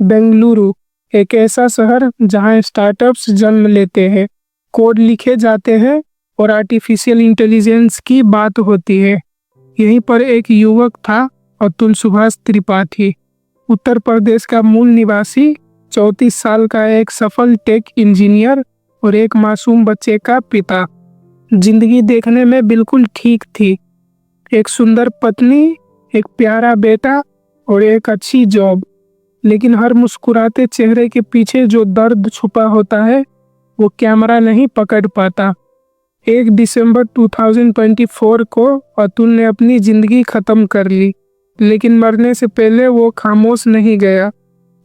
बेंगलुरु एक ऐसा शहर जहां स्टार्टअप्स जन्म लेते हैं, कोड लिखे जाते हैं और आर्टिफिशियल इंटेलिजेंस की बात होती है। यहीं पर एक युवक था, अतुल सुभाष त्रिपाठी, उत्तर प्रदेश का मूल निवासी, 34 साल का एक सफल टेक इंजीनियर और एक मासूम बच्चे का पिता। जिंदगी देखने में बिल्कुल ठीक थी। एक सुंदर पत्नी, एक प्यारा बेटा और एक अच्छी जॉब। लेकिन हर मुस्कुराते चेहरे के पीछे जो दर्द छुपा होता है वो कैमरा नहीं पकड़ पाता। 1 दिसंबर 2024 को अतुल ने अपनी जिंदगी खत्म कर ली, लेकिन मरने से पहले वो खामोश नहीं गया।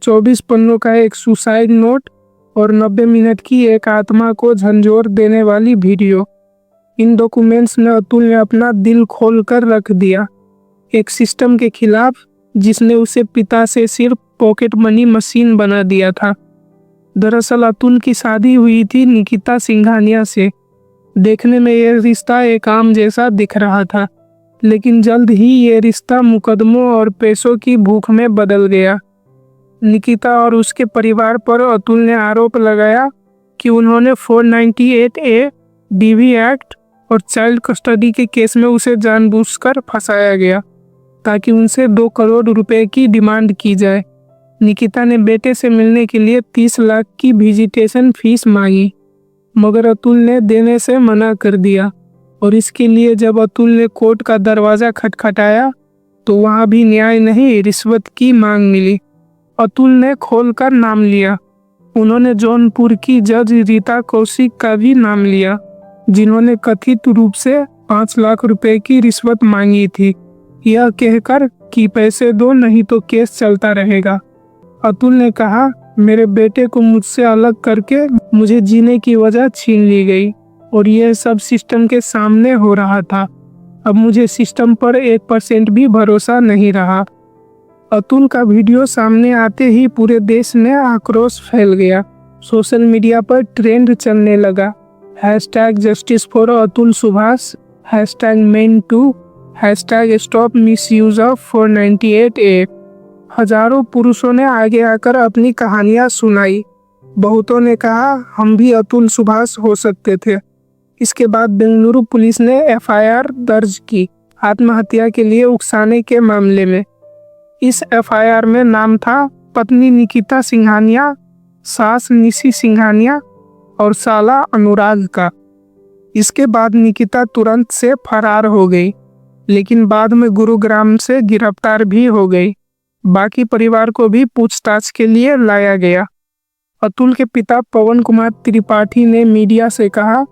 24 पन्नों का एक सुसाइड नोट और 90 मिनट की एक आत्मा को झंझोर देने वाली वीडियो। इन डॉक्यूमेंट्स में अतुल ने अपना दिल खोल कर रख दिया, एक सिस्टम के खिलाफ जिसने उसे पिता से सिर्फ पॉकेट मनी मशीन बना दिया था। दरअसल अतुल की शादी हुई थी निकिता सिंघानिया से। देखने में यह रिश्ता एक आम जैसा दिख रहा था, लेकिन जल्द ही ये रिश्ता मुकदमों और पैसों की भूख में बदल गया। निकिता और उसके परिवार पर अतुल ने आरोप लगाया कि उन्होंने 498A डीवी एक्ट और चाइल्ड कस्टडी के केस में उसे जानबूझकर फंसाया गया ताकि उनसे 2 करोड़ रुपए की डिमांड की जाए। निकिता ने बेटे से मिलने के लिए 30 लाख की विजिटेशन फीस मांगी, मगर अतुल ने देने से मना कर दिया। और इसके लिए जब अतुल ने कोर्ट का दरवाज़ा खटखटाया तो वहाँ भी न्याय नहीं, रिश्वत की मांग मिली। अतुल ने खोलकर नाम लिया। उन्होंने जौनपुर की जज रीता कौशिक का भी नाम लिया, जिन्होंने कथित रूप से 5 लाख रुपए की रिश्वत मांगी थी, यह कहकर कि पैसे दो नहीं तो केस चलता रहेगा। अतुल ने कहा, मेरे बेटे को मुझसे अलग करके मुझे जीने की वजह छीन ली गई और यह सब सिस्टम के सामने हो रहा था। अब मुझे सिस्टम पर 1% भी भरोसा नहीं रहा। अतुल का वीडियो सामने आते ही पूरे देश में आक्रोश फैल गया। सोशल मीडिया पर ट्रेंड चलने लगा, #जस्टिस फॉर अतुल सुभाष, #मेन2, #स्टॉप मिसयूज ऑफ 498A। हजारों पुरुषों ने आगे आकर अपनी कहानियां सुनाई। बहुतों ने कहा, हम भी अतुल सुभाष हो सकते थे। इसके बाद बेंगलुरु पुलिस ने FIR दर्ज की, आत्महत्या के लिए उकसाने के मामले में। इस FIR में नाम था पत्नी निकिता सिंघानिया, सास निशी सिंघानिया और साला अनुराग का। इसके बाद निकिता तुरंत से फरार हो गई, लेकिन बाद में गुरुग्राम से गिरफ्तार भी हो गई। बाकी परिवार को भी पूछताछ के लिए लाया गया। अतुल के पिता पवन कुमार त्रिपाठी ने मीडिया से कहा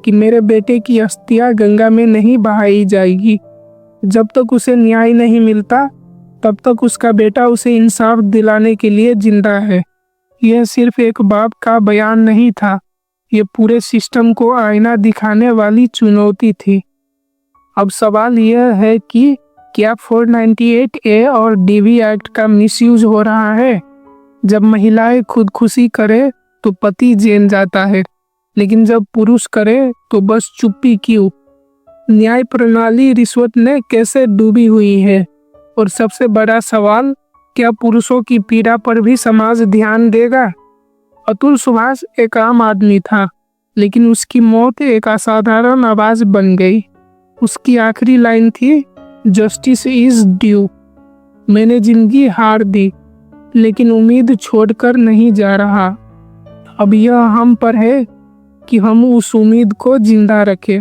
कि मेरे बेटे की अस्थियां गंगा में नहीं बहाई जाएगी। जब तक उसे न्याय नहीं मिलता तब तक उसका बेटा उसे इंसाफ दिलाने के लिए जिंदा है। यह सिर्फ एक बाप का बयान नहीं था, ये पूरे सिस्टम को आईना दिखाने वाली चुनौती थी। अब सवाल यह है कि क्या 498A और डीवी एक्ट का मिसयूज हो रहा है? जब महिलाएं खुदकुशी करे तो पति जेल जाता है, लेकिन जब पुरुष करे तो बस चुप्पी क्यों? न्याय प्रणाली रिश्वत ने कैसे डूबी हुई है? और सबसे बड़ा सवाल, क्या पुरुषों की पीड़ा पर भी समाज ध्यान देगा? अतुल सुभाष एक आम आदमी था, लेकिन उसकी मौत एक असाधारण आवाज बन गई। उसकी आखिरी लाइन थी, जस्टिस इज ड्यू। मैंने जिंदगी हार दी, लेकिन उम्मीद छोड़कर नहीं जा रहा। अब यह हम पर है कि हम उस उम्मीद को जिंदा रखें।